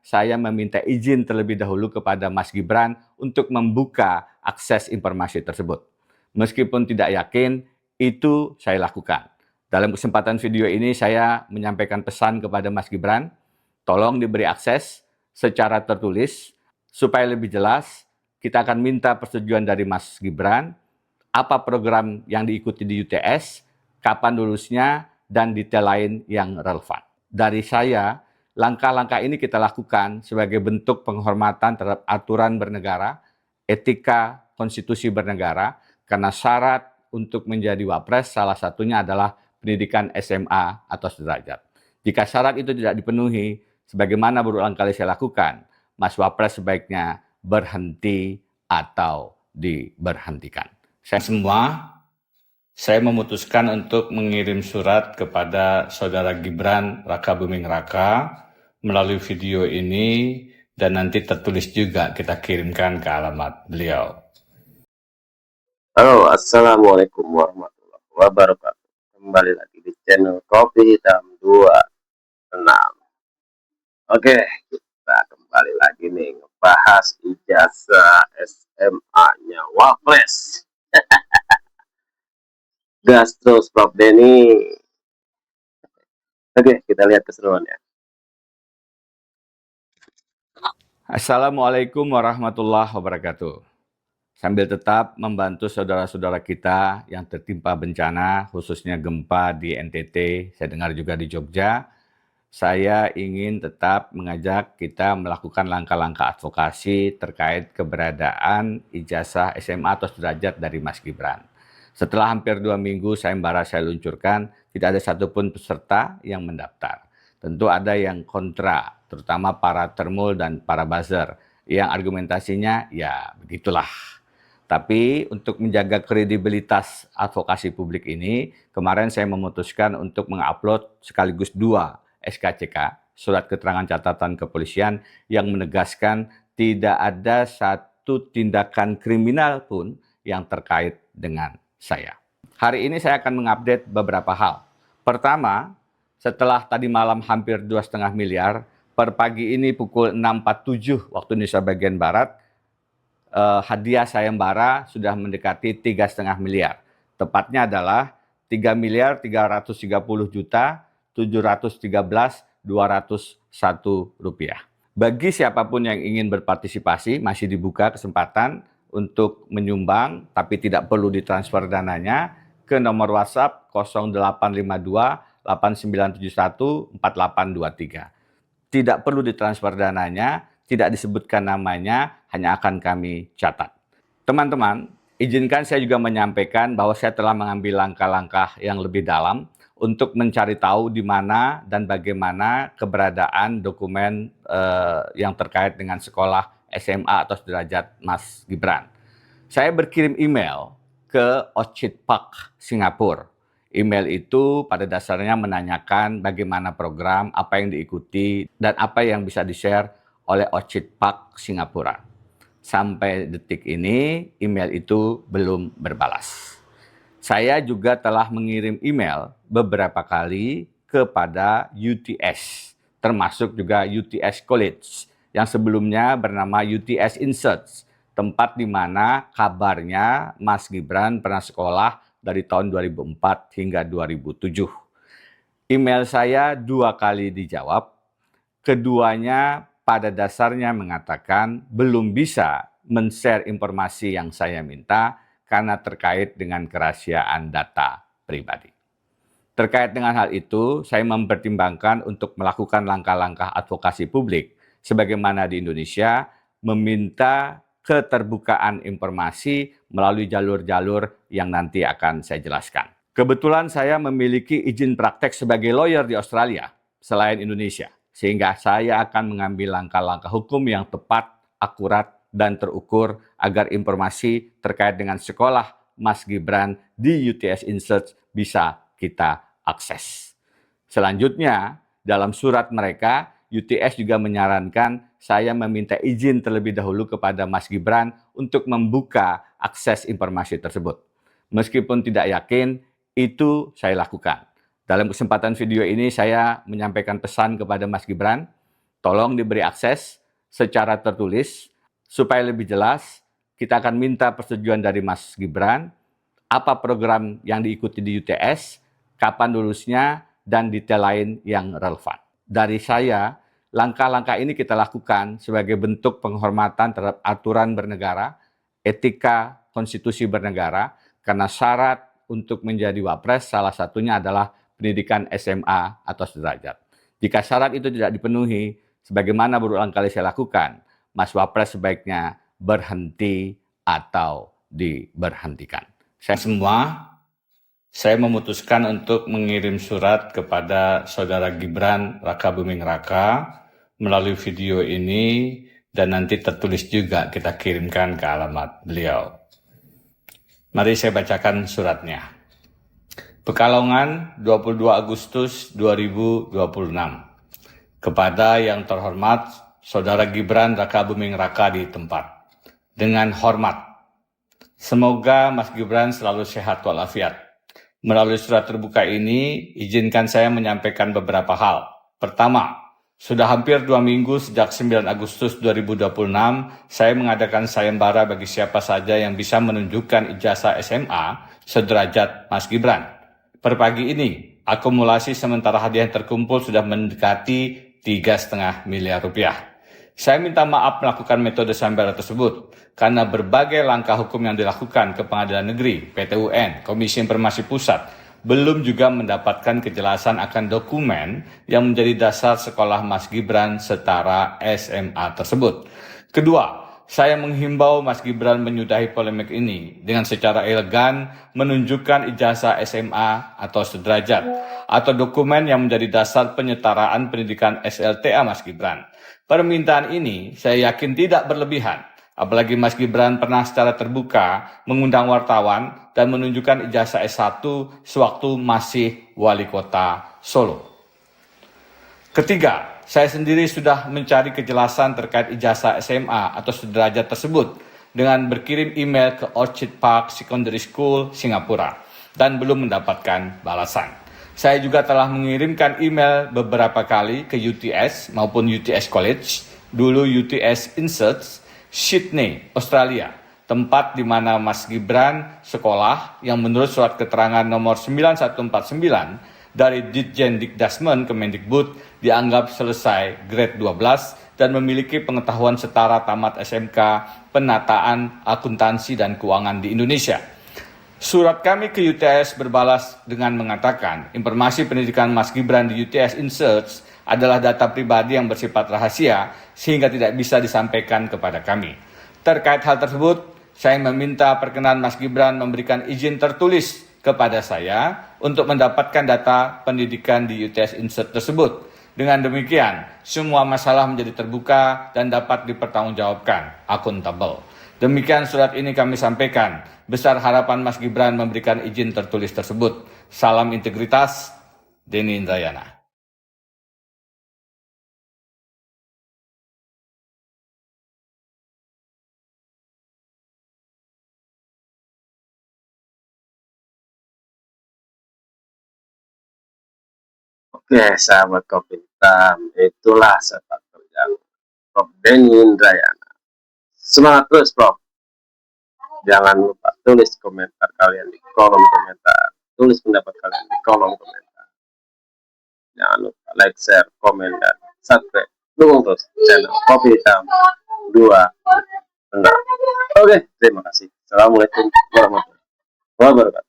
saya meminta izin terlebih dahulu kepada Mas Gibran untuk membuka akses informasi tersebut. Meskipun tidak yakin, itu saya lakukan. Dalam kesempatan video ini saya menyampaikan pesan kepada Mas Gibran, tolong diberi akses secara tertulis supaya lebih jelas. Kita akan minta persetujuan dari Mas Gibran, apa program yang diikuti di UTS, kapan lulusnya, dan detail lain yang relevan. Dari saya, langkah-langkah ini kita lakukan sebagai bentuk penghormatan terhadap aturan bernegara, etika konstitusi bernegara, karena syarat untuk menjadi wapres salah satunya adalah pendidikan SMA atau sederajat. Jika syarat itu tidak dipenuhi, sebagaimana berulang kali saya lakukan, Mas Wapres sebaiknya berhenti atau diberhentikan. Saya memutuskan untuk mengirim surat kepada Saudara Gibran Rakabuming Raka melalui video ini, dan nanti tertulis juga kita kirimkan ke alamat beliau. Halo, assalamualaikum warahmatullahi wabarakatuh. Kembali lagi di channel Kopi Hitam 26. Oke, kita kembali lagi nih ngebahas ijazah SMA-nya Wapres. Gas terus Prof Denny. Oke, kita lihat keseruannya. Assalamualaikum warahmatullahi wabarakatuh. Sambil tetap membantu saudara-saudara kita yang tertimpa bencana, khususnya gempa di NTT, saya dengar juga di Jogja, saya ingin tetap mengajak kita melakukan langkah-langkah advokasi terkait keberadaan ijazah SMA atau sederajat dari Mas Gibran. Setelah hampir 2 minggu sayembara saya luncurkan, tidak ada satupun peserta yang mendaftar. Tentu ada yang kontra, terutama para termul dan para buzzer, yang argumentasinya ya begitulah. Tapi untuk menjaga kredibilitas advokasi publik ini, kemarin saya memutuskan untuk mengupload sekaligus 2 SKCK, surat keterangan catatan kepolisian, yang menegaskan tidak ada satu tindakan kriminal pun yang terkait dengan saya. Hari ini saya akan mengupdate beberapa hal. Pertama, setelah tadi malam hampir 2,5 miliar, per pagi ini pukul 6.47 waktu Indonesia bagian Barat, hadiah sayembara sudah mendekati 3,5 miliar. Tepatnya adalah 3.330.713.201 rupiah. Bagi siapapun yang ingin berpartisipasi, masih dibuka kesempatan untuk menyumbang, tapi tidak perlu ditransfer dananya ke nomor WhatsApp 0852 8971 4823. Tidak perlu ditransfer dananya, tidak disebutkan namanya, hanya akan kami catat. Teman-teman, izinkan saya juga menyampaikan bahwa saya telah mengambil langkah-langkah yang lebih dalam untuk mencari tahu di mana dan bagaimana keberadaan dokumen yang terkait dengan sekolah SMA atau sederajat Mas Gibran. Saya berkirim email ke Orchid Park, Singapura. Email itu pada dasarnya menanyakan bagaimana program, apa yang diikuti, dan apa yang bisa di-share oleh Orchid Park, Singapura. Sampai detik ini, email itu belum berbalas. Saya juga telah mengirim email beberapa kali kepada UTS, termasuk juga UTS College, yang sebelumnya bernama UTS Inserts, tempat di mana kabarnya Mas Gibran pernah sekolah dari tahun 2004 hingga 2007. Email saya 2 kali dijawab, keduanya pada dasarnya mengatakan belum bisa men-share informasi yang saya minta karena terkait dengan kerahasiaan data pribadi. Terkait dengan hal itu, saya mempertimbangkan untuk melakukan langkah-langkah advokasi publik sebagaimana di Indonesia, meminta keterbukaan informasi melalui jalur-jalur yang nanti akan saya jelaskan. Kebetulan saya memiliki izin praktek sebagai lawyer di Australia selain Indonesia, sehingga saya akan mengambil langkah-langkah hukum yang tepat, akurat, dan terukur agar informasi terkait dengan sekolah Mas Gibran di UTS Inserts bisa kita akses. Selanjutnya, dalam surat mereka, UTS juga menyarankan saya meminta izin terlebih dahulu kepada Mas Gibran untuk membuka akses informasi tersebut. Meskipun tidak yakin, itu saya lakukan. Dalam kesempatan video ini saya menyampaikan pesan kepada Mas Gibran, Tolong diberi akses secara tertulis supaya lebih jelas. Kita akan minta persetujuan dari Mas Gibran, apa program yang diikuti di UTS, kapan lulusnya, dan detail lain yang relevan. Dari saya, langkah-langkah ini kita lakukan sebagai bentuk penghormatan terhadap aturan bernegara, etika konstitusi bernegara, karena syarat untuk menjadi wapres salah satunya adalah pendidikan SMA atau sederajat. Jika syarat itu tidak dipenuhi, sebagaimana berulang kali saya lakukan, Mas Wapres sebaiknya berhenti atau diberhentikan. Saya memutuskan untuk mengirim surat kepada Saudara Gibran Raka Buming Raka melalui video ini, dan nanti tertulis juga kita kirimkan ke alamat beliau. Mari saya bacakan suratnya. Pekalongan, 22 Agustus 2026. Kepada yang terhormat Saudara Gibran Raka Buming Raka di tempat. Dengan hormat, semoga Mas Gibran selalu sehat walafiat. Melalui surat terbuka ini, izinkan saya menyampaikan beberapa hal. Pertama, sudah hampir 2 minggu sejak 9 Agustus 2026, saya mengadakan sayembara bagi siapa saja yang bisa menunjukkan ijazah SMA sederajat Mas Gibran. Per pagi ini, akumulasi sementara hadiah yang terkumpul sudah mendekati 3,5 miliar rupiah. Saya minta maaf melakukan metode sayembara tersebut karena berbagai langkah hukum yang dilakukan ke Pengadilan Negeri, PT UN, Komisi Informasi Pusat belum juga mendapatkan kejelasan akan dokumen yang menjadi dasar sekolah Mas Gibran setara SMA tersebut. Kedua, saya menghimbau Mas Gibran menyudahi polemik ini dengan secara elegan menunjukkan ijazah SMA atau sederajat atau dokumen yang menjadi dasar penyetaraan pendidikan SLTA Mas Gibran. Permintaan ini saya yakin tidak berlebihan, apalagi Mas Gibran pernah secara terbuka mengundang wartawan dan menunjukkan ijazah S1 sewaktu masih wali kota Solo. Ketiga, saya sendiri sudah mencari kejelasan terkait ijazah SMA atau sederajat tersebut dengan berkirim email ke Orchid Park Secondary School, Singapura, dan belum mendapatkan balasan. Saya juga telah mengirimkan email beberapa kali ke UTS maupun UTS College, dulu UTS Inserts, Sydney, Australia, tempat di mana Mas Gibran sekolah yang menurut surat keterangan nomor 9149 dari Ditjen Dikdasmen Kemendikbud dianggap selesai grade 12 dan memiliki pengetahuan setara tamat SMK Penataan Akuntansi dan Keuangan di Indonesia. Surat kami ke UTS berbalas dengan mengatakan informasi pendidikan Mas Gibran di UTS Inserts adalah data pribadi yang bersifat rahasia sehingga tidak bisa disampaikan kepada kami. Terkait hal tersebut, saya meminta perkenan Mas Gibran memberikan izin tertulis kepada saya untuk mendapatkan data pendidikan di UTS Insert tersebut. Dengan demikian, semua masalah menjadi terbuka dan dapat dipertanggungjawabkan, akuntabel. Demikian surat ini kami sampaikan. Besar harapan Mas Gibran memberikan izin tertulis tersebut. Salam integritas, Denny Indrayana. Oke, sahabat Kopi Hitam, itulah sepak terjang Prof. Denny Indrayana. Semangat terus, Prof. Jangan lupa tulis komentar kalian di kolom komentar. Tulis pendapat kalian di kolom komentar. Jangan lupa like, share, komen, dan subscribe. Dukung terus channel Kopi Hitam 26. Oke, terima kasih. Assalamualaikum warahmatullahi wabarakatuh.